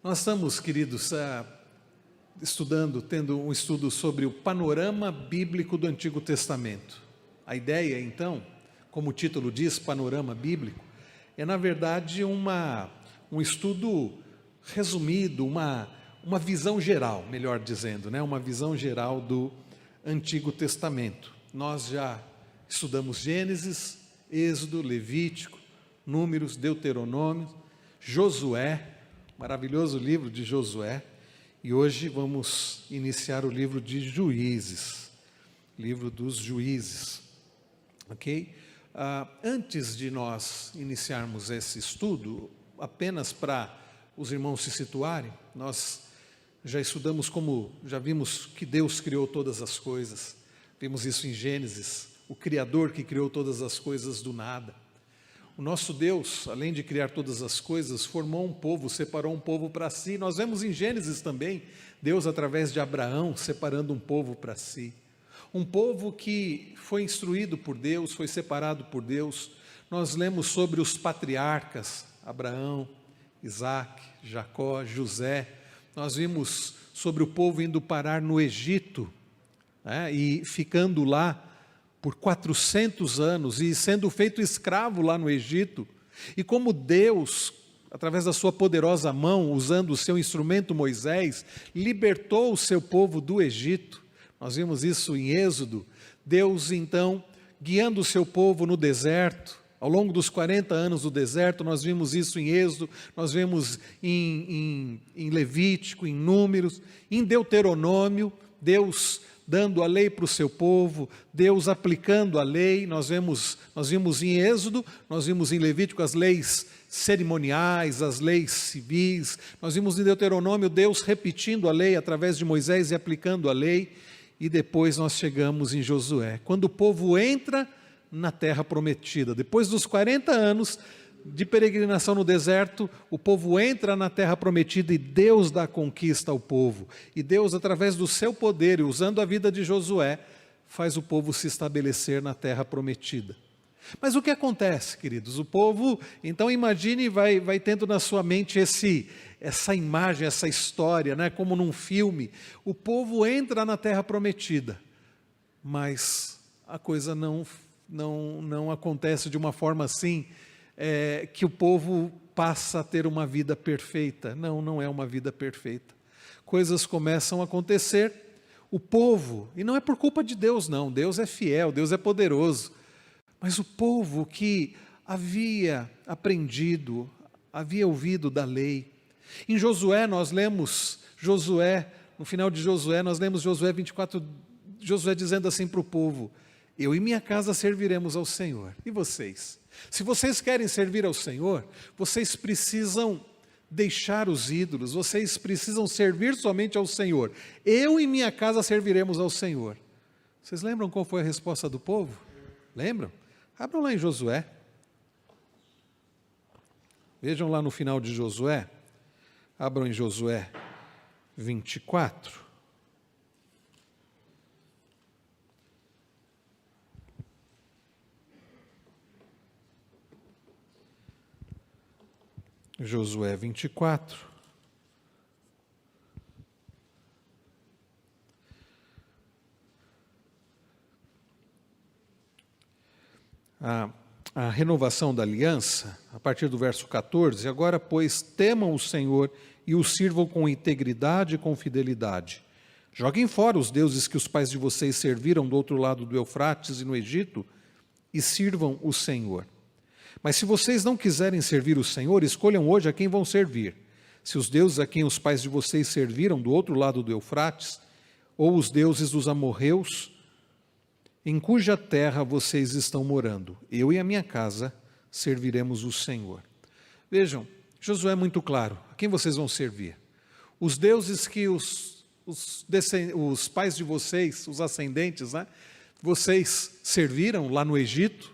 Nós estamos, queridos, tendo um estudo sobre o panorama bíblico do Antigo Testamento. A ideia, então, como o título diz, panorama bíblico, é na verdade um estudo resumido, uma visão geral, melhor dizendo, uma visão geral do Antigo Testamento. Nós já estudamos Gênesis, Êxodo, Levítico, Números, Deuteronômio, Josué, maravilhoso livro de Josué, e hoje vamos iniciar o livro de Juízes, livro dos Juízes, ok? Antes de nós iniciarmos esse estudo, apenas para os irmãos se situarem, nós já estudamos já vimos que Deus criou todas as coisas, vimos isso em Gênesis, o Criador que criou todas as coisas do nada. O nosso Deus, além de criar todas as coisas, formou um povo, separou um povo para si. Nós vemos em Gênesis também, Deus através de Abraão, separando um povo para si. Um povo que foi instruído por Deus, foi separado por Deus. Nós lemos sobre os patriarcas, Abraão, Isaac, Jacó, José. Nós vimos sobre o povo indo parar no Egito, e ficando lá por 400 anos e sendo feito escravo lá no Egito, e como Deus, através da sua poderosa mão, usando o seu instrumento Moisés, libertou o seu povo do Egito. Nós vimos isso em Êxodo, Deus então guiando o seu povo no deserto, ao longo dos 40 anos do deserto. Nós vimos isso em Êxodo, nós vemos em Levítico, em Números, em Deuteronômio, Deus dando a lei para o seu povo, Deus aplicando a lei. Nós vimos em Êxodo, nós vimos em Levítico as leis cerimoniais, as leis civis. Nós vimos em Deuteronômio Deus repetindo a lei através de Moisés e aplicando a lei. E depois nós chegamos em Josué, quando o povo entra na terra prometida. Depois dos 40 anos de peregrinação no deserto, o povo entra na terra prometida e Deus dá conquista ao povo. E Deus, através do seu poder e usando a vida de Josué, faz o povo se estabelecer na terra prometida. Mas o que acontece, queridos? O povo, então imagine, vai tendo na sua mente essa imagem, essa história, como num filme. O povo entra na terra prometida, mas a coisa não acontece de uma forma assim, que o povo passa a ter uma vida perfeita. Não é uma vida perfeita. Coisas começam a acontecer, o povo, e não é por culpa de Deus não, Deus é fiel, Deus é poderoso, mas o povo que havia aprendido, havia ouvido da lei. Em Josué nós lemos, no final de Josué, nós lemos Josué 24, Josué dizendo assim para o povo: eu e minha casa serviremos ao Senhor. E vocês? Se vocês querem servir ao Senhor, vocês precisam deixar os ídolos, vocês precisam servir somente ao Senhor. Eu e minha casa serviremos ao Senhor. Vocês lembram qual foi a resposta do povo? Lembram? Abram lá em Josué. Vejam lá no final de Josué. Abram em Josué 24. Josué 24. A renovação da aliança, a partir do verso 14, agora, pois, temam o Senhor e o sirvam com integridade e com fidelidade. Joguem fora os deuses que os pais de vocês serviram do outro lado do Eufrates e no Egito, e sirvam o Senhor. Mas se vocês não quiserem servir o Senhor, escolham hoje a quem vão servir. Se os deuses a quem os pais de vocês serviram do outro lado do Eufrates, ou os deuses dos amorreus, em cuja terra vocês estão morando. Eu e a minha casa serviremos o Senhor. Vejam, Josué é muito claro. A quem vocês vão servir? Os deuses que os pais de vocês, os ascendentes, vocês serviram lá no Egito?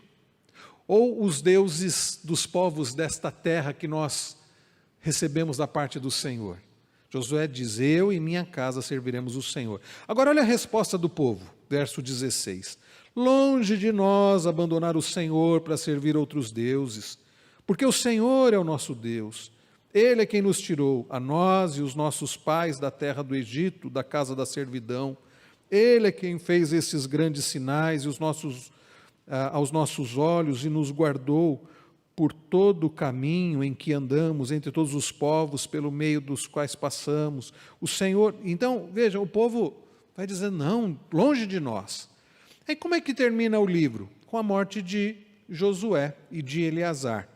Ou os deuses dos povos desta terra que nós recebemos da parte do Senhor? Josué diz: eu e minha casa serviremos o Senhor. Agora olha a resposta do povo, verso 16. Longe de nós abandonar o Senhor para servir outros deuses, porque o Senhor é o nosso Deus. Ele é quem nos tirou, a nós e os nossos pais, da terra do Egito, da casa da servidão. Ele é quem fez esses grandes sinais aos nossos olhos e nos guardou por todo o caminho em que andamos, entre todos os povos pelo meio dos quais passamos. O Senhor, então, veja, o povo vai dizer, não, longe de nós. Aí como é que termina o livro? Com a morte de Josué e de Eleazar.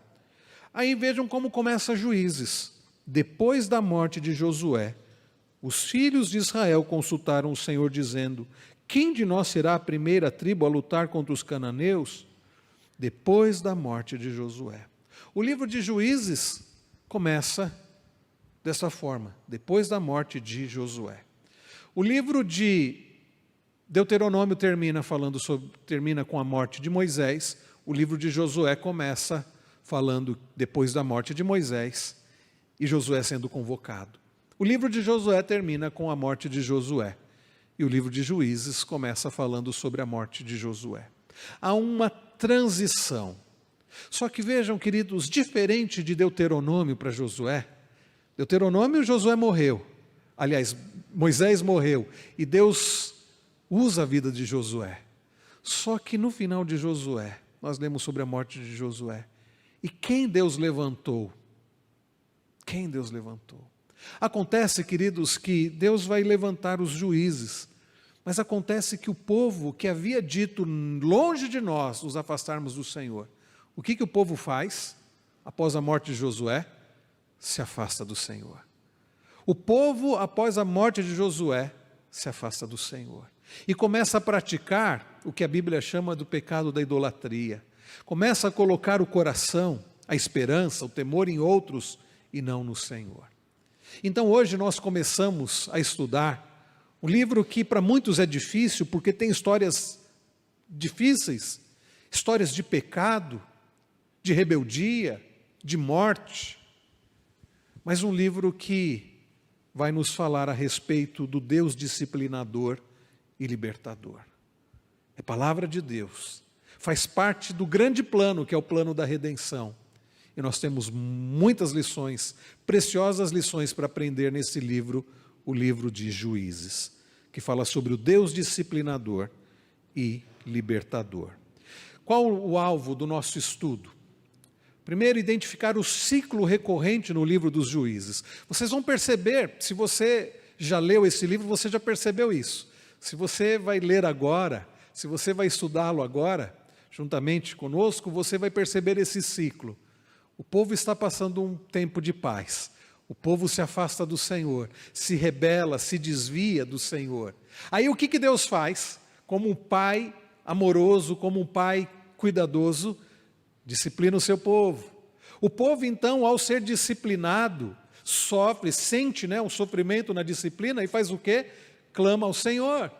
Aí vejam como começa Juízes. Depois da morte de Josué, os filhos de Israel consultaram o Senhor, dizendo, quem de nós será a primeira tribo a lutar contra os cananeus? Depois da morte de Josué. O livro de Juízes começa dessa forma, depois da morte de Josué. O livro de Deuteronômio termina com a morte de Moisés. O livro de Josué começa falando depois da morte de Moisés e Josué sendo convocado. O livro de Josué termina com a morte de Josué. E o livro de Juízes começa falando sobre a morte de Josué. Há uma transição. Só que vejam, queridos, diferente de Deuteronômio para Josué, Deuteronômio, Josué morreu. Aliás, Moisés morreu. E Deus usa a vida de Josué. Só que no final de Josué, nós lemos sobre a morte de Josué. E quem Deus levantou? Quem Deus levantou? Acontece, queridos, que Deus vai levantar os juízes, mas acontece que o povo que havia dito, longe de nós, nos afastarmos do Senhor, o que o povo faz após a morte de Josué? Se afasta do Senhor. O povo, após a morte de Josué, se afasta do Senhor e começa a praticar o que a Bíblia chama do pecado da idolatria. Começa a colocar o coração, a esperança, o temor em outros e não no Senhor. Então hoje nós começamos a estudar um livro que para muitos é difícil, porque tem histórias difíceis, histórias de pecado, de rebeldia, de morte, mas um livro que vai nos falar a respeito do Deus disciplinador e libertador. É palavra de Deus, faz parte do grande plano que é o plano da redenção. E nós temos muitas lições, preciosas lições para aprender nesse livro, o livro de Juízes, que fala sobre o Deus disciplinador e libertador. Qual o alvo do nosso estudo? Primeiro, identificar o ciclo recorrente no livro dos Juízes. Vocês vão perceber, se você já leu esse livro, você já percebeu isso. Se você vai ler agora, se você vai estudá-lo agora, juntamente conosco, você vai perceber esse ciclo. O povo está passando um tempo de paz. O povo se afasta do Senhor, se rebela, se desvia do Senhor. Aí o que Deus faz? Como um pai amoroso, como um pai cuidadoso, disciplina o seu povo. O povo então, ao ser disciplinado, sofre, sente um sofrimento na disciplina e faz o quê? Clama ao Senhor.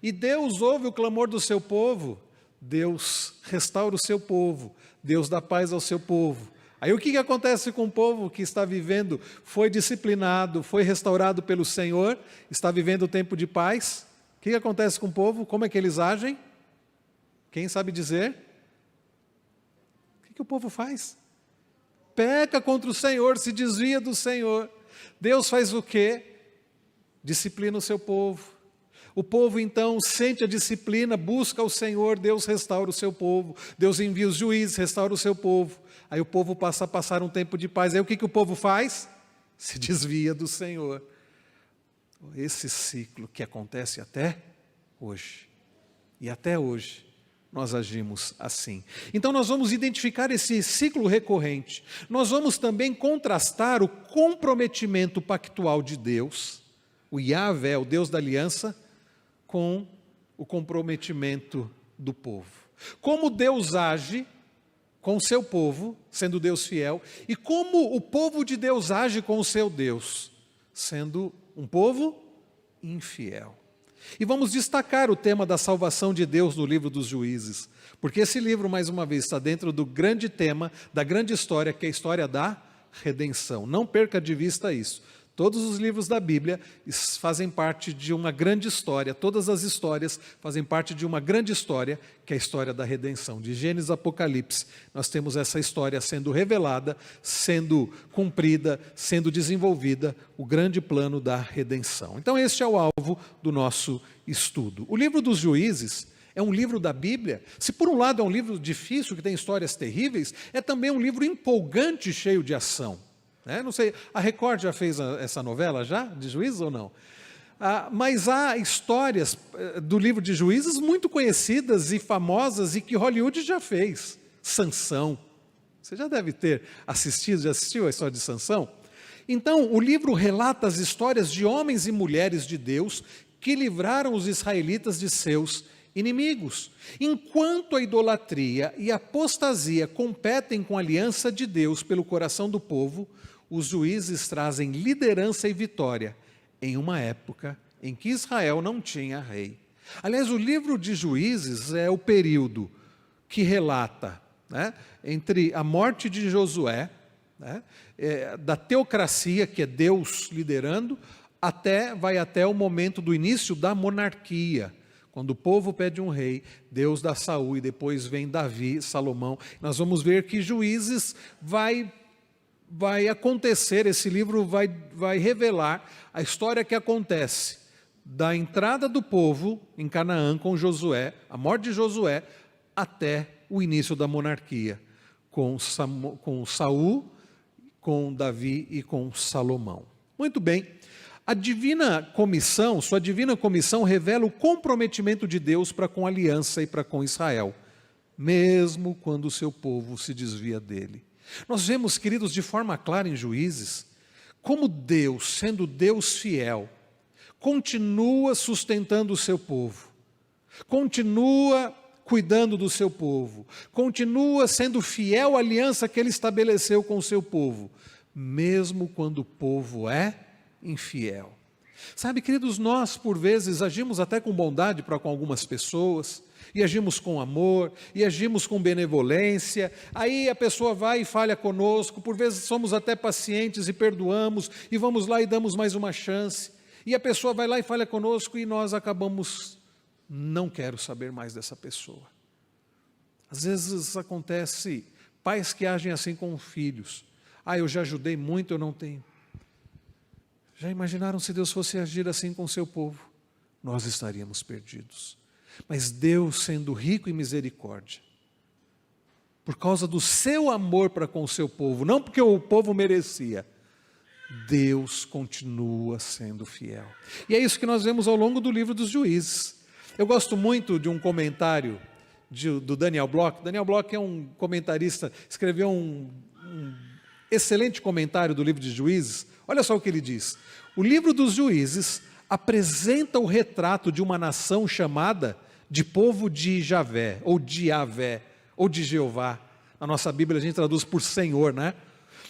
E Deus ouve o clamor do seu povo. Deus restaura o seu povo. Deus dá paz ao seu povo. Aí o que acontece com o povo que está vivendo, foi disciplinado, foi restaurado pelo Senhor, está vivendo o tempo de paz? O que acontece com o povo? Como é que eles agem? Quem sabe dizer? O que o povo faz? Peca contra o Senhor, se desvia do Senhor. Deus faz o quê? Disciplina o seu povo. O povo então sente a disciplina, busca o Senhor, Deus restaura o seu povo. Deus envia os juízes, restaura o seu povo. Aí o povo passa a passar um tempo de paz. Aí o que o povo faz? Se desvia do Senhor. Esse ciclo que acontece até hoje. E até hoje nós agimos assim. Então nós vamos identificar esse ciclo recorrente. Nós vamos também contrastar o comprometimento pactual de Deus, o Yahvé, o Deus da aliança, com o comprometimento do povo. Como Deus age com o seu povo, sendo Deus fiel, e como o povo de Deus age com o seu Deus, sendo um povo infiel. E vamos destacar o tema da salvação de Deus no livro dos Juízes, porque esse livro, mais uma vez, está dentro do grande tema, da grande história, que é a história da redenção. Não perca de vista isso. Todos os livros da Bíblia fazem parte de uma grande história, todas as histórias fazem parte de uma grande história, que é a história da redenção. De Gênesis a Apocalipse, nós temos essa história sendo revelada, sendo cumprida, sendo desenvolvida, o grande plano da redenção. Então este é o alvo do nosso estudo. O livro dos Juízes é um livro da Bíblia. Se por um lado é um livro difícil, que tem histórias terríveis, é também um livro empolgante, cheio de ação. Não sei, a Record já fez essa novela já, de Juízes ou não? Mas há histórias do livro de Juízes muito conhecidas e famosas e que Hollywood já fez. Sansão. Você já deve ter assistido, já assistiu a história de Sansão? Então, o livro relata as histórias de homens e mulheres de Deus que livraram os israelitas de seus inimigos. Enquanto a idolatria e a apostasia competem com a aliança de Deus pelo coração do povo, os juízes trazem liderança e vitória em uma época em que Israel não tinha rei. Aliás, o livro de Juízes é o período que relata, entre a morte de Josué, da teocracia, que é Deus liderando, vai até o momento do início da monarquia. Quando o povo pede um rei, Deus dá Saul e depois vem Davi, Salomão. Nós vamos ver que Juízes vai acontecer, esse livro vai revelar a história que acontece da entrada do povo em Canaã com Josué, a morte de Josué, até o início da monarquia, com Saul, com Davi e com Salomão. Muito bem. A divina comissão, sua divina comissão revela o comprometimento de Deus para com a aliança e para com Israel, mesmo quando o seu povo se desvia dele. Nós vemos, queridos, de forma clara em Juízes, como Deus, sendo Deus fiel, continua sustentando o seu povo, continua cuidando do seu povo, continua sendo fiel à aliança que ele estabeleceu com o seu povo, mesmo quando o povo é infiel. Sabe, queridos, nós por vezes agimos até com bondade para com algumas pessoas, e agimos com amor, e agimos com benevolência, aí a pessoa vai e falha conosco, por vezes somos até pacientes e perdoamos, e vamos lá e damos mais uma chance, e a pessoa vai lá e falha conosco, e nós acabamos, não quero saber mais dessa pessoa. Às vezes acontece, pais que agem assim com filhos, eu já ajudei muito, eu não tenho. Já imaginaram se Deus fosse agir assim com o seu povo? Nós estaríamos perdidos. Mas Deus, sendo rico em misericórdia, por causa do seu amor para com o seu povo, não porque o povo merecia, Deus continua sendo fiel. E é isso que nós vemos ao longo do livro dos Juízes. Eu gosto muito de um comentário do Daniel Bloch. Daniel Bloch é um comentarista, escreveu um excelente comentário do livro de Juízes. Olha só o que ele diz. O livro dos Juízes apresenta o retrato de uma nação chamada de povo de Javé, ou de Yavé, ou de Jeová. Na nossa Bíblia a gente traduz por Senhor, né?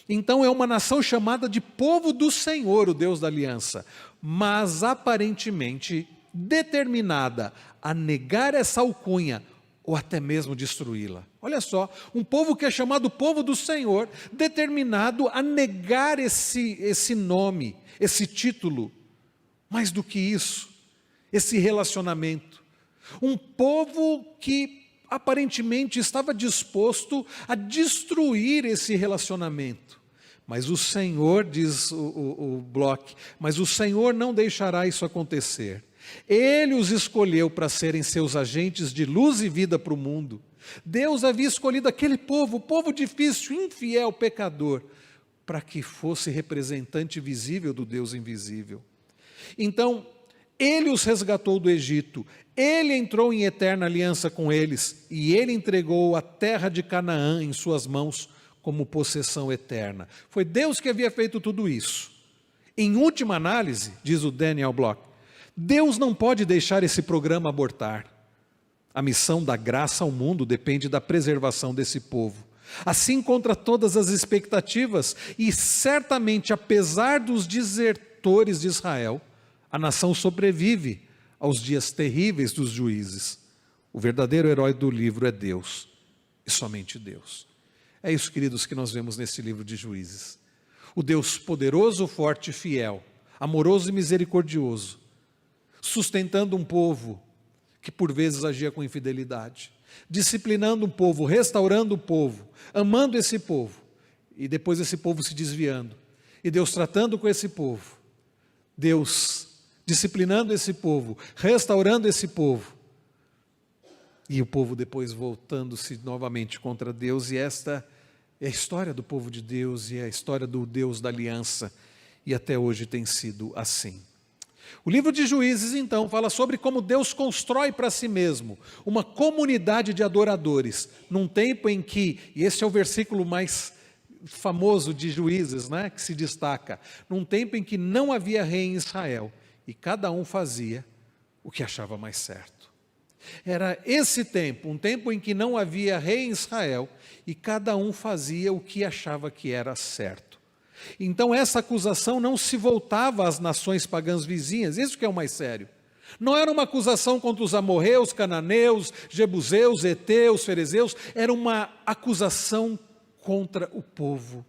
Então é uma nação chamada de povo do Senhor, o Deus da aliança, mas aparentemente determinada a negar essa alcunha, ou até mesmo destruí-la. Olha só, um povo que é chamado povo do Senhor, determinado a negar esse nome, esse título, mais do que isso, esse relacionamento. Um povo que aparentemente estava disposto a destruir esse relacionamento. Mas o Senhor, diz o Bloch, mas o Senhor não deixará isso acontecer. Ele os escolheu para serem seus agentes de luz e vida para o mundo. Deus havia escolhido aquele povo, povo difícil, infiel, pecador, para que fosse representante visível do Deus invisível. Então, Ele os resgatou do Egito, Ele entrou em eterna aliança com eles, e Ele entregou a terra de Canaã em suas mãos como possessão eterna. Foi Deus que havia feito tudo isso. Em última análise, diz o Daniel Bloch, Deus não pode deixar esse programa abortar. A missão da graça ao mundo depende da preservação desse povo. Assim contra todas as expectativas, e certamente apesar dos desertores de Israel, a nação sobrevive aos dias terríveis dos juízes. O verdadeiro herói do livro é Deus, e somente Deus. É isso, queridos, que nós vemos nesse livro de Juízes. o Deus poderoso, forte e fiel, amoroso e misericordioso, sustentando um povo que por vezes agia com infidelidade, disciplinando um povo, restaurando o povo, amando esse povo, e depois esse povo se desviando, e Deus tratando com esse povo, Deus disciplinando esse povo, restaurando esse povo, e o povo depois voltando-se novamente contra Deus. E esta é a história do povo de Deus, e é a história do Deus da aliança, e até hoje tem sido assim. O livro de Juízes, então, fala sobre como Deus constrói para si mesmo uma comunidade de adoradores, num tempo em que, e esse é o versículo mais famoso de Juízes, né, que se destaca, num tempo em que não havia rei em Israel, e cada um fazia o que achava mais certo. Era esse tempo, um tempo em que não havia rei em Israel, e cada um fazia o que achava que era certo. Então essa acusação não se voltava às nações pagãs vizinhas, isso que é o mais sério. Não era uma acusação contra os amorreus, cananeus, jebuseus, heteus, ferezeus, era uma acusação contra o povo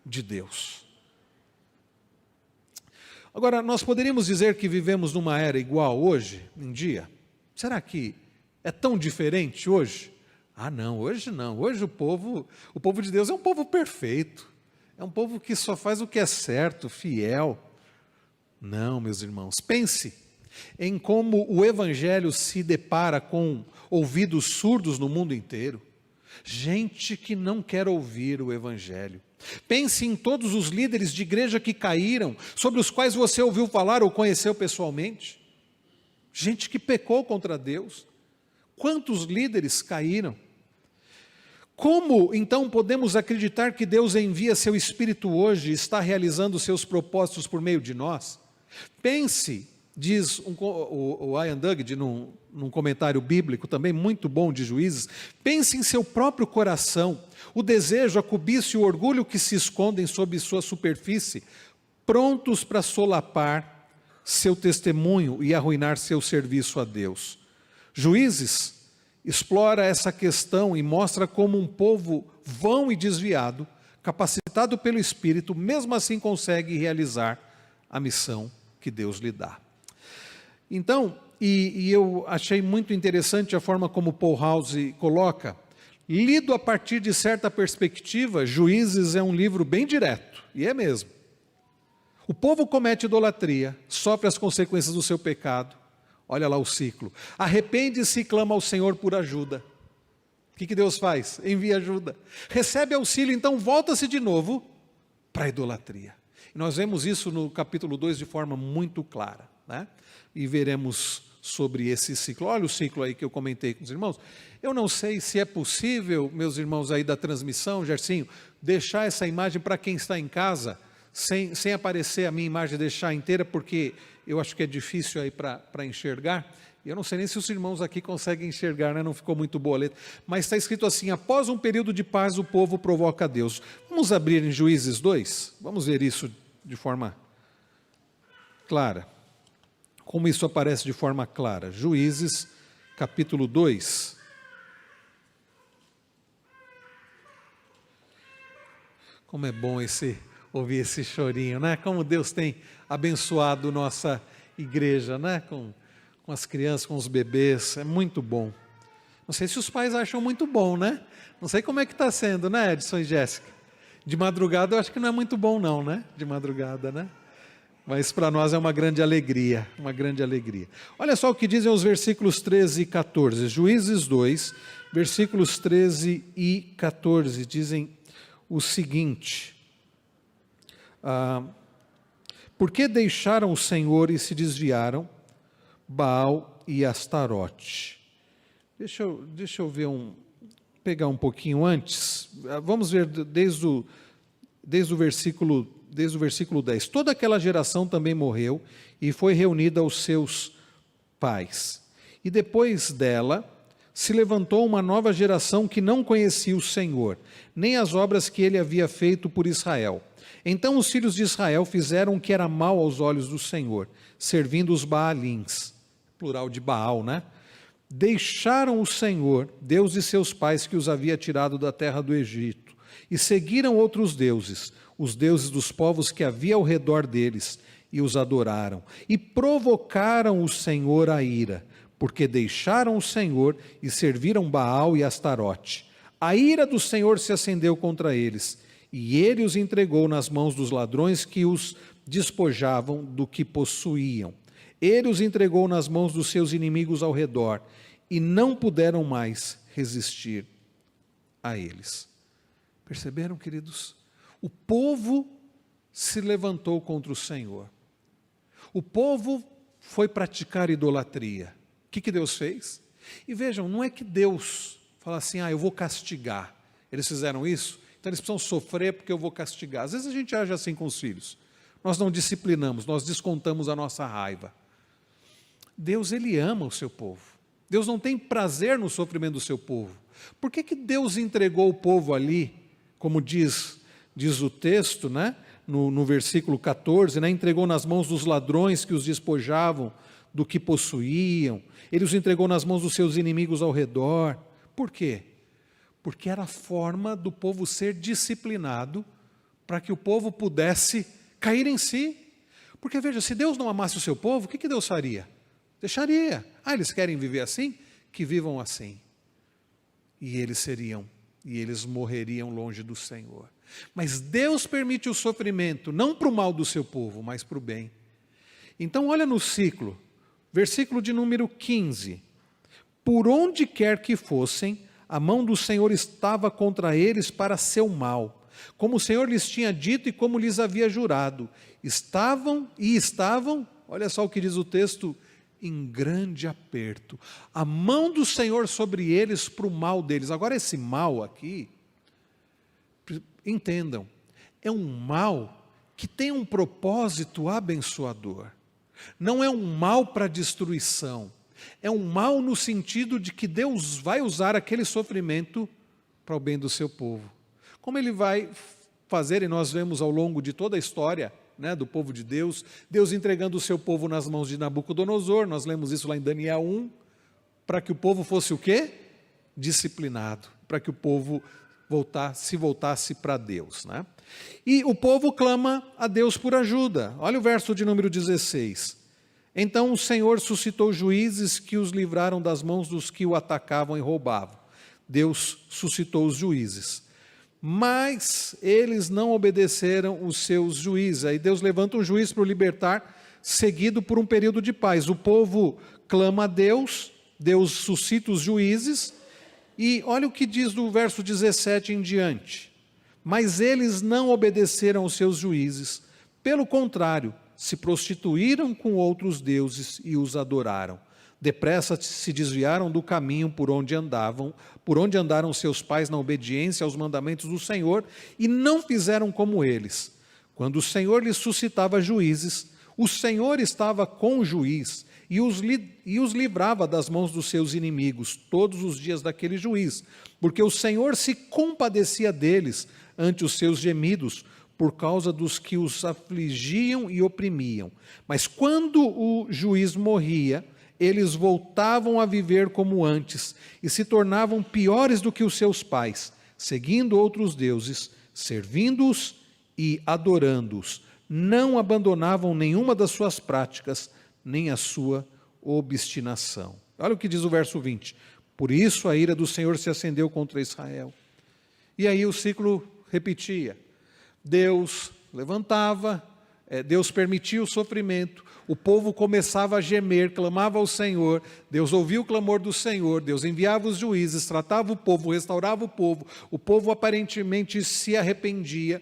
de Deus. Agora, nós poderíamos dizer que vivemos numa era igual hoje, em dia? Será que é tão diferente hoje? Ah, não, hoje não. Hoje o povo de Deus é um povo perfeito. É um povo que só faz o que é certo, fiel. Não, meus irmãos, pense em como o Evangelho se depara com ouvidos surdos no mundo inteiro. Gente que não quer ouvir o Evangelho. Pense em todos os líderes de igreja que caíram, sobre os quais você ouviu falar ou conheceu pessoalmente. Gente que pecou contra Deus. Quantos líderes caíram? Como, então, podemos acreditar que Deus envia seu Espírito hoje e está realizando seus propósitos por meio de nós? Pense, diz o Ian Dugd, num comentário bíblico também muito bom de Juízes, pense em seu próprio coração, o desejo, a cobiça e o orgulho que se escondem sob sua superfície, prontos para solapar seu testemunho e arruinar seu serviço a Deus. Juízes explora essa questão e mostra como um povo vão e desviado, capacitado pelo Espírito, mesmo assim consegue realizar a missão que Deus lhe dá. Então, e eu achei muito interessante a forma como Paul House coloca, lido a partir de certa perspectiva, Juízes é um livro bem direto, e é mesmo. O povo comete idolatria, sofre as consequências do seu pecado. Olha lá o ciclo. Arrepende-se e clama ao Senhor por ajuda. O que Deus faz? Envia ajuda. Recebe auxílio, então volta-se de novo para a idolatria. E nós vemos isso no capítulo 2 de forma muito clara, né? E veremos sobre esse ciclo. Olha o ciclo aí que eu comentei com os irmãos. Eu não sei se é possível, meus irmãos aí da transmissão, Gercinho, deixar essa imagem para quem está em casa, sem aparecer a minha imagem, deixar inteira, porque eu acho que é difícil aí para enxergar. Eu não sei nem se os irmãos aqui conseguem enxergar, né? Não ficou muito boa a letra. Mas está escrito assim: após um período de paz, o povo provoca a Deus. Vamos abrir em Juízes 2? Vamos ver isso de forma clara. Como isso aparece de forma clara. Juízes, capítulo 2. Como é bom ouvir esse chorinho, né? Como Deus tem abençoado nossa igreja, né? Com as crianças, com os bebês, é muito bom. Não sei se os pais acham muito bom, né? Não sei como é que está sendo, né, Edson e Jéssica? De madrugada eu acho que não é muito bom não, né? De madrugada, né? Mas para nós é uma grande alegria, uma grande alegria. Olha só o que dizem os versículos 13 e 14, Juízes 2, versículos 13 e 14, dizem o seguinte: porque deixaram o Senhor e se desviaram, Baal e Astarote. Deixa eu ver pegar um pouquinho antes, vamos ver desde o versículo 10. Toda aquela geração também morreu e foi reunida aos seus pais. E depois dela se levantou uma nova geração que não conhecia o Senhor, nem as obras que ele havia feito por Israel. Então os filhos de Israel fizeram o que era mal aos olhos do Senhor, servindo os Baalins, plural de Baal, né? Deixaram o Senhor, Deus de seus pais, que os havia tirado da terra do Egito, e seguiram outros deuses, os deuses dos povos que havia ao redor deles, e os adoraram, e provocaram o Senhor à ira, porque deixaram o Senhor e serviram Baal e Astarote. A ira do Senhor se acendeu contra eles, e ele os entregou nas mãos dos ladrões que os despojavam do que possuíam. Ele os entregou nas mãos dos seus inimigos ao redor, e não puderam mais resistir a eles. Perceberam, queridos? O povo se levantou contra o Senhor. O povo foi praticar idolatria. O que Deus fez? E vejam, não é que Deus fala assim, eu vou castigar. Eles fizeram isso, então eles precisam sofrer porque eu vou castigar. Às vezes a gente age assim com os filhos. Nós não disciplinamos, nós descontamos a nossa raiva. Deus, Ele ama o seu povo. Deus não tem prazer no sofrimento do seu povo. Por que Deus entregou o povo ali, como diz o texto, né? No versículo 14, né? Entregou nas mãos dos ladrões que os despojavam do que possuíam, Ele os entregou nas mãos dos seus inimigos ao redor. Por quê? Porque era a forma do povo ser disciplinado para que o povo pudesse cair em si. Porque veja, se Deus não amasse o seu povo, o que Deus faria? Deixaria. Eles querem viver assim? Que vivam assim. E eles morreriam longe do Senhor. Mas Deus permite o sofrimento, não para o mal do seu povo, mas para o bem. Então olha no ciclo, versículo de número 15. Por onde quer que fossem, a mão do Senhor estava contra eles para seu mal, como o Senhor lhes tinha dito e como lhes havia jurado. Estavam, olha só o que diz o texto, em grande aperto. A mão do Senhor sobre eles para o mal deles. Agora esse mal aqui, entendam, é um mal que tem um propósito abençoador. Não é um mal para destruição. É um mal no sentido de que Deus vai usar aquele sofrimento para o bem do seu povo. Como Ele vai fazer, e nós vemos ao longo de toda a história, né, do povo de Deus, Deus entregando o seu povo nas mãos de Nabucodonosor, nós lemos isso lá em Daniel 1, para que o povo fosse o quê? Disciplinado, para que o povo voltasse para Deus, né? E o povo clama a Deus por ajuda. Olha o verso de número 16. Então o Senhor suscitou juízes que os livraram das mãos dos que o atacavam e roubavam. Deus suscitou os juízes. Mas eles não obedeceram os seus juízes. Aí Deus levanta um juiz para o libertar, seguido por um período de paz. O povo clama a Deus, Deus suscita os juízes, e olha o que diz do verso 17 em diante. Mas eles não obedeceram aos seus juízes, pelo contrário, se prostituíram com outros deuses e os adoraram. Depressa se desviaram do caminho por onde andaram seus pais na obediência aos mandamentos do Senhor, e não fizeram como eles. Quando o Senhor lhes suscitava juízes, o Senhor estava com o juiz e os livrava das mãos dos seus inimigos todos os dias daquele juiz, porque o Senhor se compadecia deles ante os seus gemidos, por causa dos que os afligiam e oprimiam. Mas quando o juiz morria, eles voltavam a viver como antes e se tornavam piores do que os seus pais, seguindo outros deuses, servindo-os e adorando-os. Não abandonavam nenhuma das suas práticas, nem a sua obstinação. Olha o que diz o verso 20. Por isso a ira do Senhor se acendeu contra Israel. E aí o ciclo repetia. Deus levantava, Deus permitia o sofrimento, o povo começava a gemer, clamava ao Senhor, Deus ouvia o clamor do Senhor, Deus enviava os juízes, tratava o povo, restaurava o povo aparentemente se arrependia,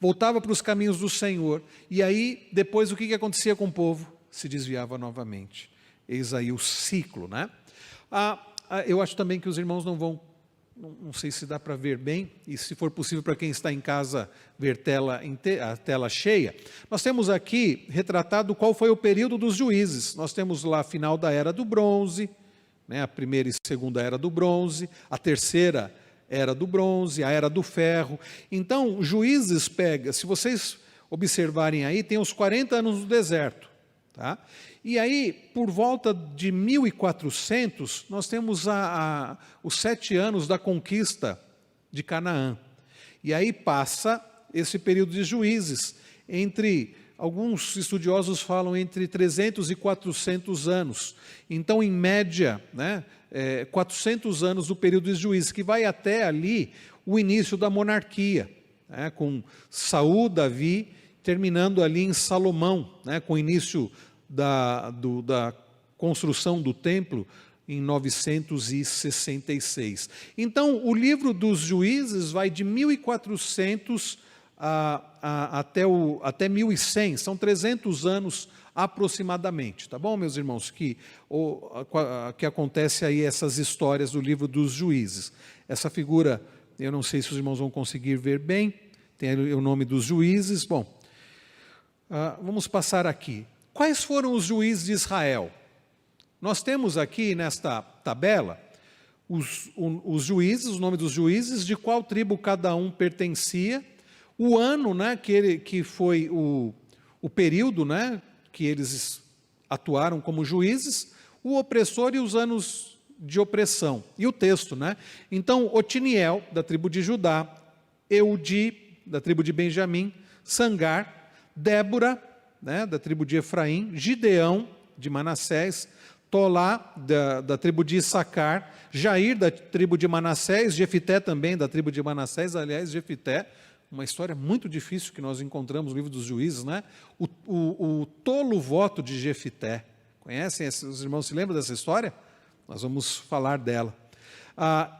voltava para os caminhos do Senhor, e aí depois o que acontecia com o povo? Se desviava novamente. Eis aí o ciclo, né? Eu acho também que os irmãos não sei se dá para ver bem, e se for possível para quem está em casa ver a tela cheia, nós temos aqui retratado qual foi o período dos juízes. Nós temos lá a final da Era do Bronze, né, a primeira e segunda Era do Bronze, a terceira Era do Bronze, a Era do Ferro. Então, Juízes pega, se vocês observarem aí, tem os 40 anos do deserto, tá? E aí, por volta de 1400, nós temos os 7 anos da conquista de Canaã. E aí passa esse período de Juízes, alguns estudiosos falam entre 300 e 400 anos. Então, em média, 400 anos do período de Juízes, que vai até ali o início da monarquia, com Saul, Davi, terminando ali em Salomão, com o início da construção do templo em 966. Então, o livro dos Juízes vai de 1400 até 1100, são 300 anos aproximadamente, tá bom, meus irmãos, que acontece aí essas histórias do livro dos Juízes. Essa figura, eu não sei se os irmãos vão conseguir ver bem, tem o nome dos juízes. Bom, vamos passar aqui. Quais foram os juízes de Israel? Nós temos aqui nesta tabela os juízes, o nome dos juízes, de qual tribo cada um pertencia, o ano, que foi o período, que eles atuaram como juízes, o opressor e os anos de opressão. E o texto, Então, Otiniel, da tribo de Judá, Eudi, da tribo de Benjamim, Sangar, Débora, da tribo de Efraim, Gideão, de Manassés, Tolá, da tribo de Issacar, Jair, da tribo de Manassés, Jefité também, da tribo de Manassés. Aliás, Jefité, uma história muito difícil que nós encontramos no livro dos Juízes, o tolo voto de Jefité. Conhecem? Os irmãos se lembram dessa história? Nós vamos falar dela.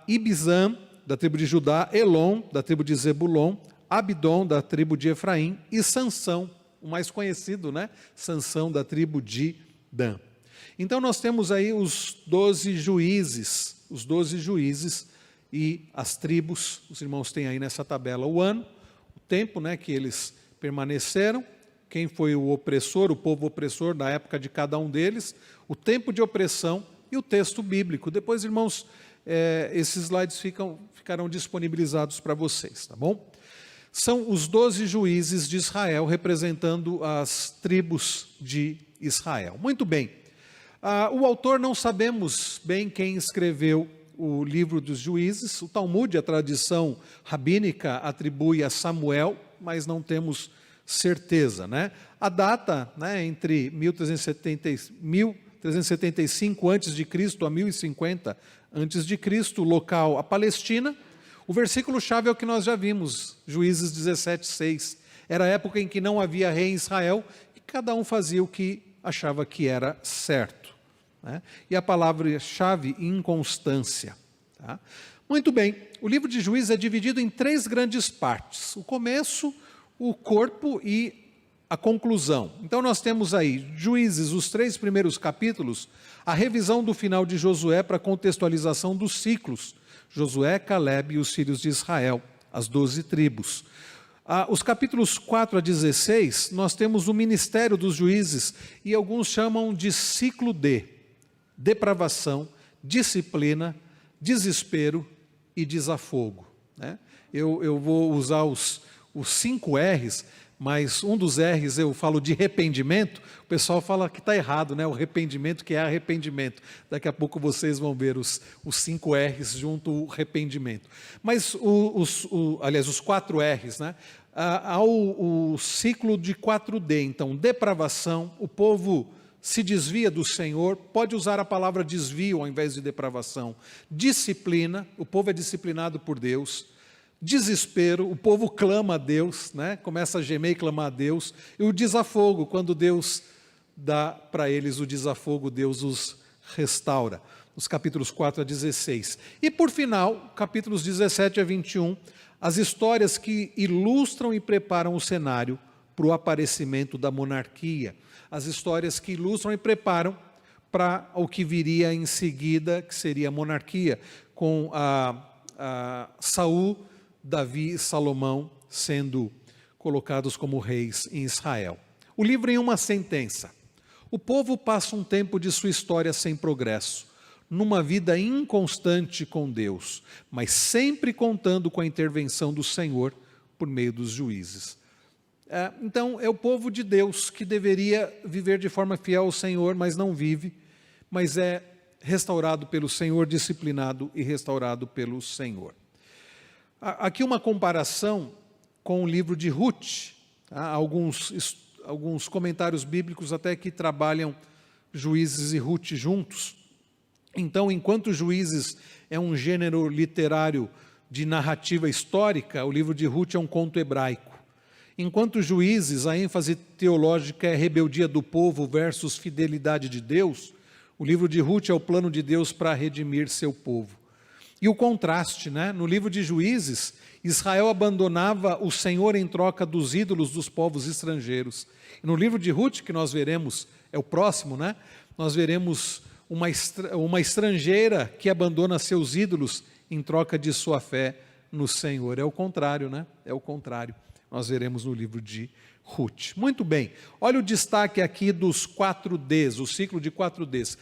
Ibizam, da tribo de Judá, Elon, da tribo de Zebulon, Abidom, da tribo de Efraim, e Sansão, o mais conhecido, Sansão, da tribo de Dan. Então, nós temos aí os 12 juízes e as tribos. Os irmãos têm aí nessa tabela o ano, o tempo, que eles permaneceram, quem foi o opressor, o povo opressor da época de cada um deles, o tempo de opressão e o texto bíblico. Depois, irmãos, esses slides ficarão disponibilizados para vocês, tá bom? São os 12 juízes de Israel, representando as tribos de Israel. Muito bem. O autor, não sabemos bem quem escreveu o livro dos Juízes. O Talmud, a tradição rabínica, atribui a Samuel, mas não temos certeza, A data, entre 1375 a.C. a 1050 a.C., local a Palestina. O versículo-chave é o que nós já vimos, Juízes 17:6. Era a época em que não havia rei em Israel e cada um fazia o que achava que era certo. E a palavra-chave, inconstância. Muito bem, o livro de Juízes é dividido em 3 grandes partes: o começo, o corpo e a conclusão. Então nós temos aí, Juízes, os 3 primeiros capítulos, a revisão do final de Josué para contextualização dos ciclos, Josué, Caleb e os filhos de Israel, as 12 tribos. Os capítulos 4 a 16, nós temos o ministério dos juízes, e alguns chamam de ciclo D: depravação, disciplina, desespero e desafogo. Eu vou usar os 5 R's, mas um dos R's eu falo de arrependimento. O pessoal fala que está errado, o arrependimento, que é arrependimento. Daqui a pouco vocês vão ver os 5 R's junto ao arrependimento. Mas, aliás, os 4 R's, há o ciclo de 4D. Então, depravação, o povo se desvia do Senhor, pode usar a palavra desvio ao invés de depravação. Disciplina, o povo é disciplinado por Deus. Desespero, o povo clama a Deus, começa a gemer e clamar a Deus. E o desafogo, quando Deus dá para eles o desafogo, Deus os restaura. Os capítulos 4 a 16. E por final, capítulos 17 a 21, as histórias que ilustram e preparam o cenário para o aparecimento da monarquia. As histórias que ilustram e preparam para o que viria em seguida, que seria a monarquia, com Saul, Davi e Salomão sendo colocados como reis em Israel. O livro em uma sentença: o povo passa um tempo de sua história sem progresso, numa vida inconstante com Deus, mas sempre contando com a intervenção do Senhor por meio dos juízes. Então, é o povo de Deus que deveria viver de forma fiel ao Senhor, mas não vive, mas é restaurado pelo Senhor, disciplinado e restaurado pelo Senhor. Aqui uma comparação com o livro de Ruth. Há alguns comentários bíblicos até que trabalham Juízes e Ruth juntos. Então, enquanto Juízes é um gênero literário de narrativa histórica, o livro de Ruth é um conto hebraico. Enquanto Juízes, a ênfase teológica é rebeldia do povo versus fidelidade de Deus, o livro de Ruth é o plano de Deus para redimir seu povo. E o contraste, né? No livro de Juízes, Israel abandonava o Senhor em troca dos ídolos dos povos estrangeiros. E no livro de Ruth, que nós veremos, é o próximo, né? Nós veremos uma estrangeira que abandona seus ídolos em troca de sua fé no Senhor. É o contrário, né? É o contrário. Nós veremos no livro de Ruth. Muito bem, olha o destaque aqui dos 4Ds, o ciclo de 4Ds.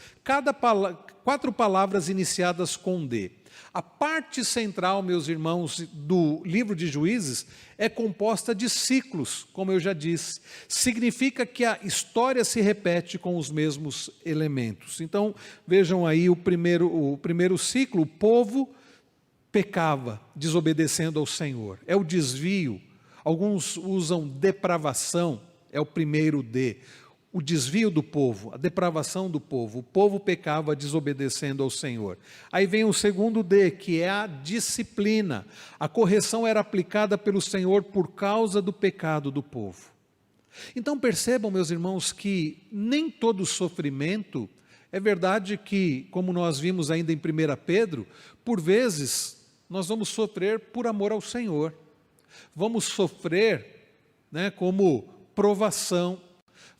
4 palavras iniciadas com D. A parte central, meus irmãos, do livro de Juízes é composta de ciclos, como eu já disse. Significa que a história se repete com os mesmos elementos. Então, vejam aí o primeiro ciclo, o povo pecava, desobedecendo ao Senhor. É o desvio. Alguns usam depravação, é o primeiro D. O desvio do povo, a depravação do povo. O povo pecava desobedecendo ao Senhor. Aí vem o segundo D, que é a disciplina. A correção era aplicada pelo Senhor por causa do pecado do povo. Então percebam, meus irmãos, que nem todo sofrimento, é verdade que, como nós vimos ainda em 1 Pedro, por vezes nós vamos sofrer por amor ao Senhor. Vamos sofrer, né, como provação.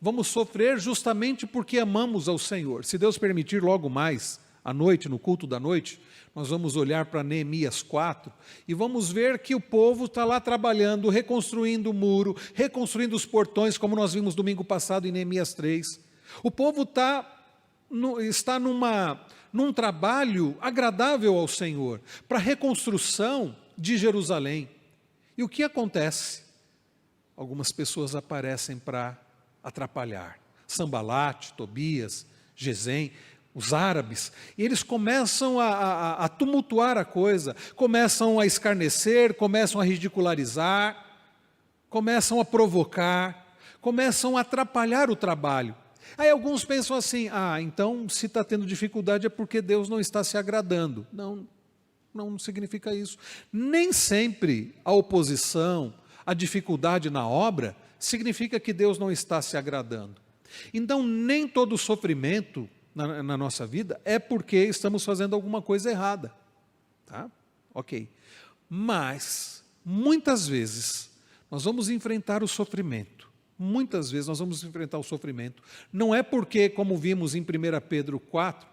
Vamos sofrer justamente porque amamos ao Senhor. Se Deus permitir, logo mais, à noite, no culto da noite, nós vamos olhar para Neemias 4 e vamos ver que o povo está lá trabalhando, reconstruindo o muro, reconstruindo os portões, como nós vimos domingo passado em Neemias 3. O povo está num trabalho agradável ao Senhor, para a reconstrução de Jerusalém. E o que acontece? Algumas pessoas aparecem para atrapalhar. Sanbalate, Tobias, Gesem, os árabes. E eles começam a tumultuar a coisa, começam a escarnecer, começam a ridicularizar, começam a provocar, começam a atrapalhar o trabalho. Aí alguns pensam assim, então se está tendo dificuldade é porque Deus não está se agradando. Não significa isso. Nem sempre a oposição, a dificuldade na obra, significa que Deus não está se agradando. Então, nem todo sofrimento na nossa vida é porque estamos fazendo alguma coisa errada. Tá? Ok. Mas, muitas vezes, nós vamos enfrentar o sofrimento. Muitas vezes nós vamos enfrentar o sofrimento. Não é porque, como vimos em 1 Pedro 4,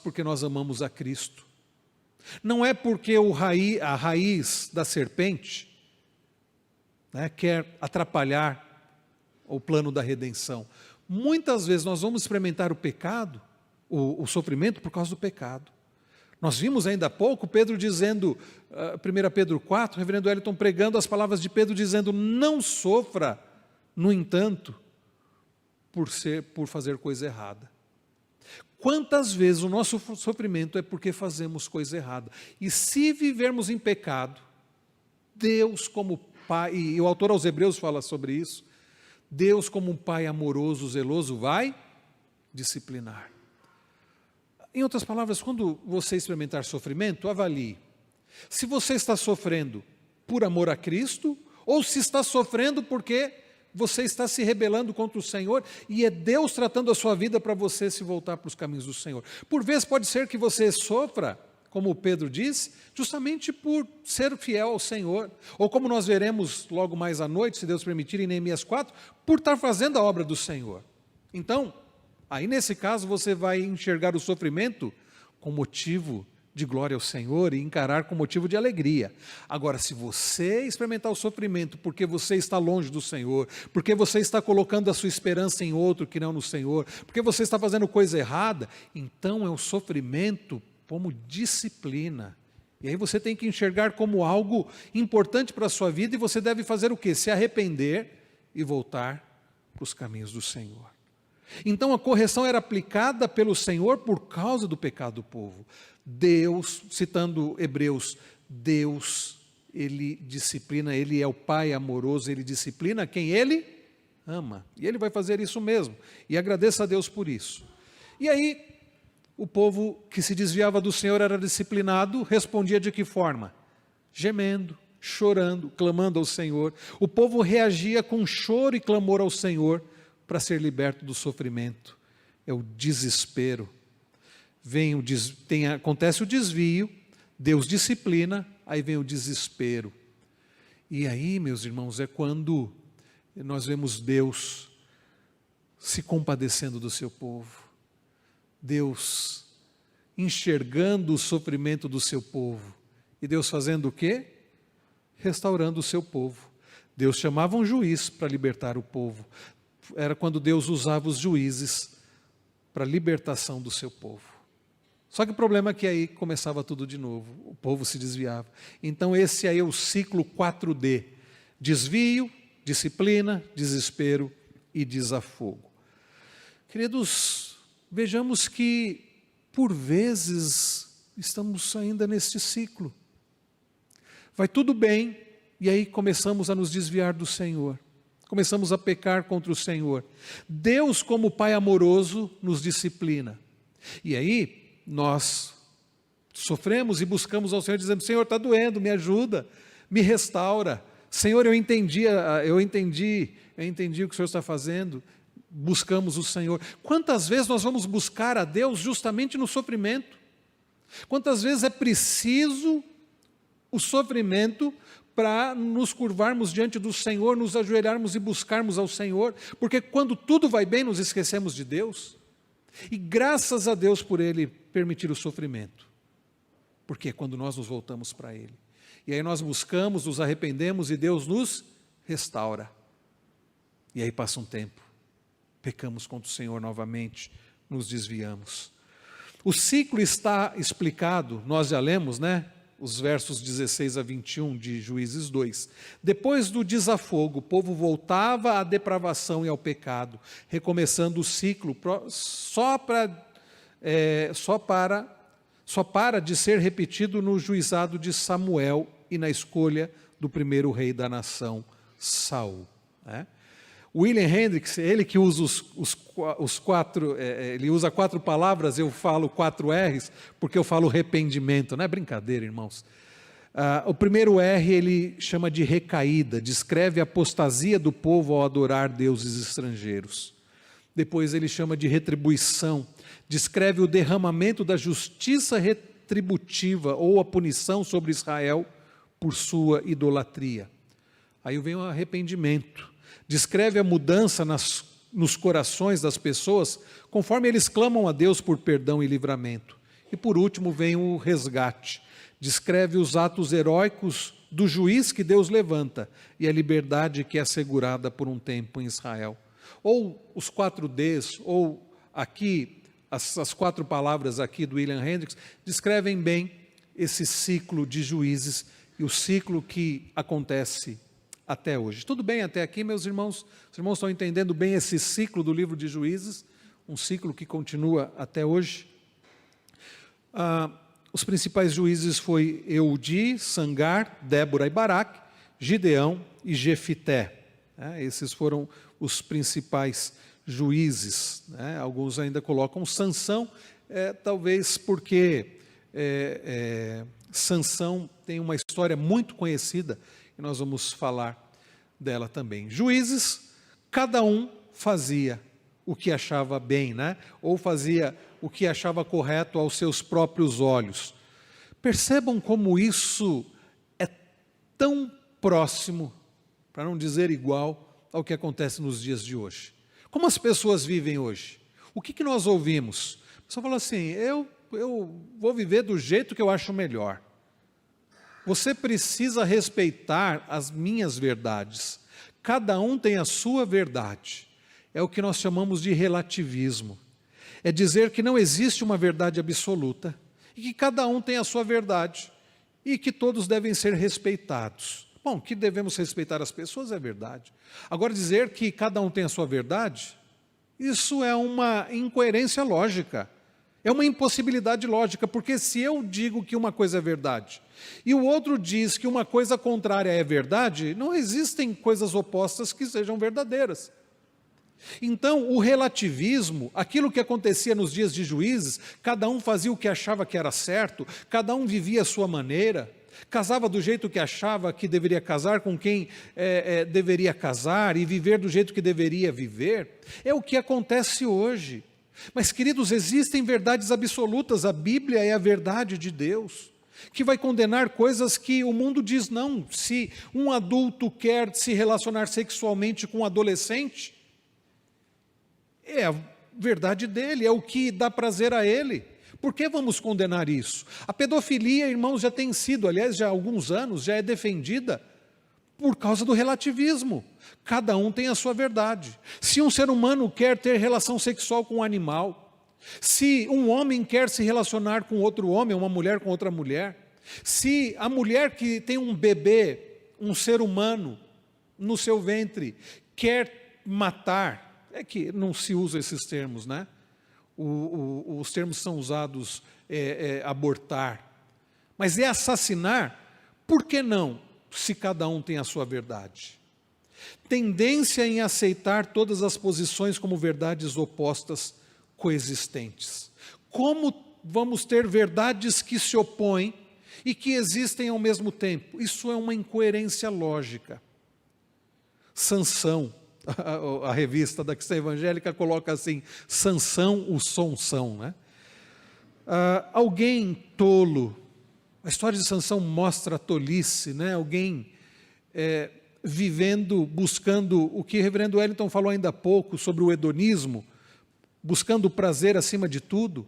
porque nós amamos a Cristo. Não é porque a raiz da serpente, né, quer atrapalhar o plano da redenção. Muitas vezes nós vamos experimentar o pecado, o sofrimento por causa do pecado. Nós vimos ainda há pouco Pedro dizendo, 1 Pedro 4, o reverendo Wellington pregando as palavras de Pedro dizendo, não sofra, no entanto, por fazer coisa errada. Quantas vezes o nosso sofrimento é porque fazemos coisa errada? E se vivermos em pecado, Deus como Pai, e o autor aos Hebreus fala sobre isso, Deus como um Pai amoroso, zeloso, vai disciplinar. Em outras palavras, quando você experimentar sofrimento, avalie se você está sofrendo por amor a Cristo, ou se está sofrendo porque você está se rebelando contra o Senhor e é Deus tratando a sua vida para você se voltar para os caminhos do Senhor. Por vezes pode ser que você sofra, como Pedro disse, justamente por ser fiel ao Senhor. Ou como nós veremos logo mais à noite, se Deus permitir, em Neemias 4, por estar fazendo a obra do Senhor. Então, aí nesse caso você vai enxergar o sofrimento com motivo de glória ao Senhor e encarar com motivo de alegria. Agora, se você experimentar o sofrimento porque você está longe do Senhor, porque você está colocando a sua esperança em outro que não no Senhor, porque você está fazendo coisa errada, então é um sofrimento como disciplina. E aí você tem que enxergar como algo importante para a sua vida e você deve fazer o quê? Se arrepender e voltar para os caminhos do Senhor. Então a correção era aplicada pelo Senhor por causa do pecado do povo. Deus, citando Hebreus, Deus ele disciplina, ele é o Pai amoroso, ele disciplina quem ele ama. E ele vai fazer isso mesmo. E agradeça a Deus por isso. E aí, o povo que se desviava do Senhor era disciplinado, respondia de que forma? Gemendo, chorando, clamando ao Senhor. O povo reagia com choro e clamor ao Senhor para ser liberto do sofrimento. É o desespero. Acontece o desvio, Deus disciplina, aí vem o desespero. E aí, meus irmãos, é quando nós vemos Deus se compadecendo do seu povo. Deus enxergando o sofrimento do seu povo. E Deus fazendo o quê? Restaurando o seu povo. Deus chamava um juiz para libertar o povo. Era quando Deus usava os juízes para a libertação do seu povo. Só que o problema é que aí começava tudo de novo, o povo se desviava. Então esse aí é o ciclo 4D, desvio, disciplina, desespero e desafogo. Queridos, vejamos que por vezes estamos ainda neste ciclo. Vai tudo bem e aí começamos a nos desviar do Senhor. Começamos a pecar contra o Senhor. Deus, como Pai amoroso, nos disciplina. E aí nós sofremos e buscamos ao Senhor dizendo: Senhor, está doendo, me ajuda, me restaura. Senhor, eu entendi o que o Senhor está fazendo. Buscamos o Senhor. Quantas vezes nós vamos buscar a Deus justamente no sofrimento? Quantas vezes é preciso o sofrimento para nos curvarmos diante do Senhor, nos ajoelharmos e buscarmos ao Senhor? Porque quando tudo vai bem, nos esquecemos de Deus. E graças a Deus por Ele permitir o sofrimento. Porque é quando nós nos voltamos para Ele. E aí nós buscamos, nos arrependemos e Deus nos restaura. E aí passa um tempo. Pecamos contra o Senhor novamente, nos desviamos. O ciclo está explicado, nós já lemos, né? Os versos 16 a 21 de Juízes 2. Depois do desafogo, o povo voltava à depravação e ao pecado, recomeçando o ciclo só para de ser repetido no juizado de Samuel e na escolha do primeiro rei da nação, Saul. William Hendricks, ele que usa os quatro, ele usa 4 palavras, eu falo 4 R's, porque eu falo arrependimento, não é brincadeira, irmãos. O primeiro R ele chama de recaída, descreve a apostasia do povo ao adorar deuses estrangeiros. Depois ele chama de retribuição, descreve o derramamento da justiça retributiva ou a punição sobre Israel por sua idolatria. Aí vem o arrependimento. Descreve a mudança nos corações das pessoas, conforme eles clamam a Deus por perdão e livramento. E por último vem o resgate. Descreve os atos heróicos do juiz que Deus levanta e a liberdade que é assegurada por um tempo em Israel. Ou os 4 Ds, ou aqui, as 4 palavras aqui do William Hendricks, descrevem bem esse ciclo de juízes e o ciclo que acontece até hoje. Tudo bem até aqui, meus irmãos? Os irmãos estão entendendo bem esse ciclo do livro de Juízes? Um ciclo que continua até hoje? Os principais juízes foi Eudi, Sangar, Débora e Baraque, Gideão e Jefité. Esses foram os principais juízes. Alguns ainda colocam Sansão, talvez porque Sansão tem uma história muito conhecida, e nós vamos falar dela também. Juízes, cada um fazia o que achava bem, ou fazia o que achava correto aos seus próprios olhos. Percebam como isso é tão próximo, para não dizer igual, ao que acontece nos dias de hoje. Como as pessoas vivem hoje? O que nós ouvimos? A pessoa fala assim: eu vou viver do jeito que eu acho melhor. Você precisa respeitar as minhas verdades. Cada um tem a sua verdade. É o que nós chamamos de relativismo. É dizer que não existe uma verdade absoluta e que cada um tem a sua verdade e que todos devem ser respeitados. Bom, que devemos respeitar as pessoas é verdade. Agora, dizer que cada um tem a sua verdade, isso é uma incoerência lógica. É uma impossibilidade lógica, porque se eu digo que uma coisa é verdade e o outro diz que uma coisa contrária é verdade, não existem coisas opostas que sejam verdadeiras. Então, o relativismo, aquilo que acontecia nos dias de Juízes, cada um fazia o que achava que era certo, cada um vivia a sua maneira, casava do jeito que achava que deveria casar, com quem deveria casar e viver do jeito que deveria viver, é o que acontece hoje. Mas, queridos, existem verdades absolutas, a Bíblia é a verdade de Deus, que vai condenar coisas que o mundo diz não. Se um adulto quer se relacionar sexualmente com um adolescente, é a verdade dele, é o que dá prazer a ele. Por que vamos condenar isso? A pedofilia, irmãos, já tem sido, aliás, já há alguns anos, já é defendida por causa do relativismo. Cada um tem a sua verdade. Se um ser humano quer ter relação sexual com um animal, se um homem quer se relacionar com outro homem, uma mulher com outra mulher, se a mulher que tem um bebê, um ser humano no seu ventre, quer matar, é que não se usa esses termos, né? Os termos são usados, abortar. Mas é assassinar, por que não, se cada um tem a sua verdade? Tendência em aceitar todas as posições como verdades opostas coexistentes. Como vamos ter verdades que se opõem e que existem ao mesmo tempo? Isso é uma incoerência lógica. Sansão, a revista da Cristã Evangélica coloca assim, Sansão o Sonsão, né? Alguém tolo, a história de Sansão mostra a tolice, né? Alguém vivendo, buscando o que o reverendo Wellington falou ainda há pouco sobre o hedonismo, buscando o prazer acima de tudo.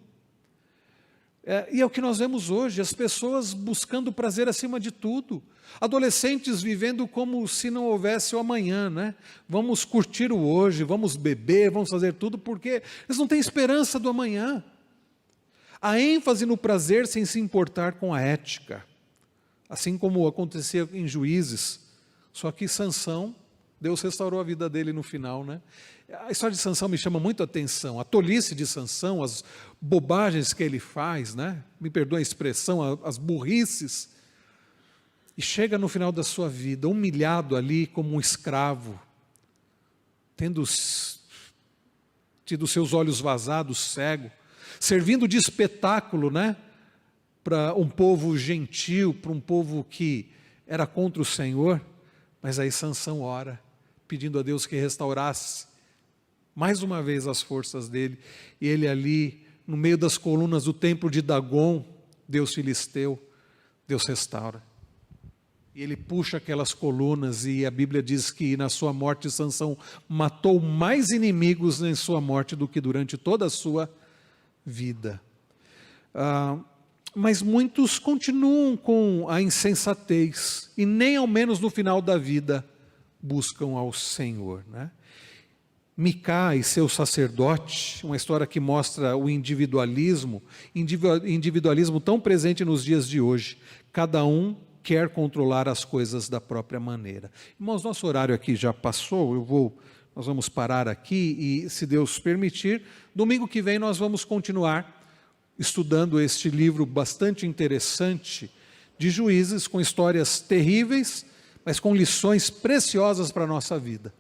E é o que nós vemos hoje, as pessoas buscando o prazer acima de tudo, adolescentes vivendo como se não houvesse o amanhã, né? Vamos curtir o hoje, vamos beber, vamos fazer tudo, porque eles não têm esperança do amanhã. A ênfase no prazer sem se importar com a ética, assim como acontecia em Juízes, só que Sansão, Deus restaurou a vida dele no final, né? A história de Sansão me chama muito a atenção, a tolice de Sansão, as bobagens que ele faz, né? Me perdoa a expressão, as burrices. E chega no final da sua vida, humilhado ali como um escravo, tendo tido seus olhos vazados, cego, servindo de espetáculo, né? Para um povo gentil, para um povo que era contra o Senhor. Mas aí Sansão ora, pedindo a Deus que restaurasse mais uma vez as forças dele, e ele ali, no meio das colunas do templo de Dagon, Deus filisteu, Deus restaura. E ele puxa aquelas colunas, e a Bíblia diz que na sua morte Sansão matou mais inimigos em sua morte do que durante toda a sua vida. Mas muitos continuam com a insensatez, e nem ao menos no final da vida buscam ao Senhor, né? Micá e seu sacerdote, uma história que mostra o individualismo tão presente nos dias de hoje. Cada um quer controlar as coisas da própria maneira. Irmãos, nosso horário aqui já passou, nós vamos parar aqui e, se Deus permitir, domingo que vem nós vamos continuar estudando este livro bastante interessante de Juízes, com histórias terríveis, mas com lições preciosas para a nossa vida.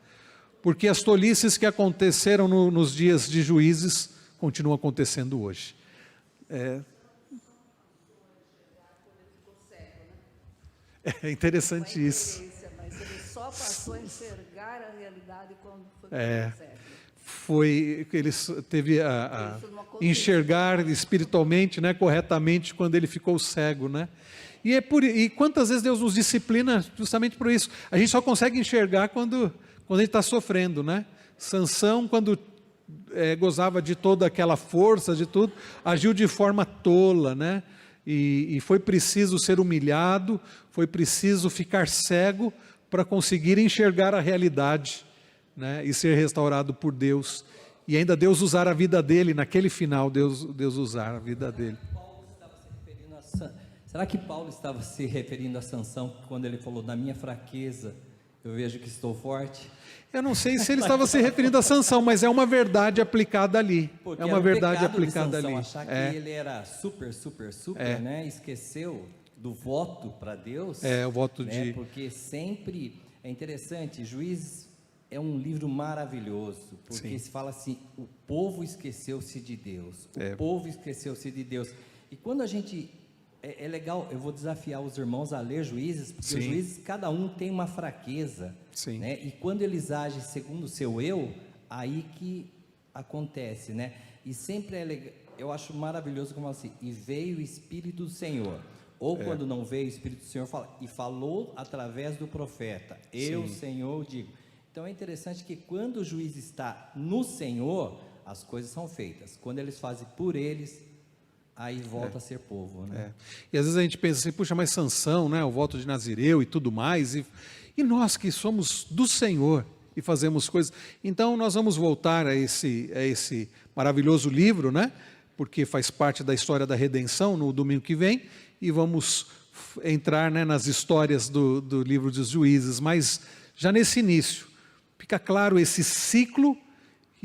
Porque as tolices que aconteceram nos dias de Juízes continuam acontecendo hoje. É interessante isso. Mas ele só passou a enxergar a realidade quando foi cego. Ele teve a enxergar espiritualmente, né, corretamente, quando ele ficou cego, né? E quantas vezes Deus nos disciplina justamente por isso? A gente só consegue enxergar quando a gente está sofrendo, né? Sansão, quando gozava de toda aquela força, de tudo, agiu de forma tola, né? E foi preciso ser humilhado, foi preciso ficar cego para conseguir enxergar a realidade, né? E ser restaurado por Deus. E ainda Deus usar a vida dele, naquele final, Deus usar a vida dele. Será que Paulo estava se referindo a Sansão quando ele falou, na minha fraqueza Eu vejo que estou forte. Eu não sei se ele estava se referindo a Sansão, mas é uma verdade aplicada ali. Porque É uma era o verdade pecado de aplicada Sansão ali. achar que ele era super, né? Esqueceu do voto para Deus. O voto né? de... Porque sempre é interessante. Juízes é um livro maravilhoso, porque Sim. se fala assim: o povo esqueceu-se de Deus. O povo esqueceu-se de Deus. E quando a gente é legal, eu vou desafiar os irmãos a ler Juízes, porque Sim. os juízes, cada um tem uma fraqueza. Sim. Né? E quando eles agem segundo o seu eu, aí que acontece, né? E sempre é legal, eu acho maravilhoso como assim, e veio o Espírito do Senhor. Ou quando não veio o Espírito do Senhor, fala, e falou através do profeta. Eu, Sim. Senhor, digo. Então é interessante que quando o juiz está no Senhor, as coisas são feitas. Quando eles fazem por eles, aí volta a ser povo, né? E às vezes a gente pensa assim, puxa, mas Sansão, né, o voto de Nazireu e tudo mais, e nós que somos do Senhor e fazemos coisas. Então nós vamos voltar a esse maravilhoso livro, né, porque faz parte da história da redenção no domingo que vem, e vamos entrar, né, nas histórias do livro dos Juízes, mas já nesse início, fica claro esse ciclo.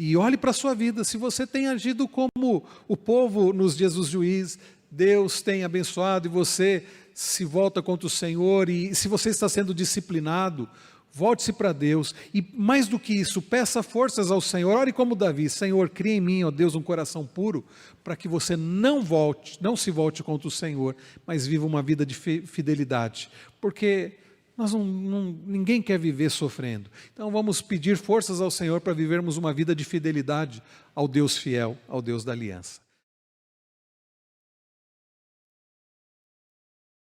E olhe para a sua vida, se você tem agido como o povo nos dias dos juízes, Deus tem abençoado e você se volta contra o Senhor, e se você está sendo disciplinado, volte-se para Deus, e mais do que isso, peça forças ao Senhor. Ore como Davi: Senhor, cria em mim, ó Deus, um coração puro, para que você não se volte contra o Senhor, mas viva uma vida de fidelidade, porque ninguém quer viver sofrendo. Então vamos pedir forças ao Senhor para vivermos uma vida de fidelidade ao Deus fiel, ao Deus da aliança.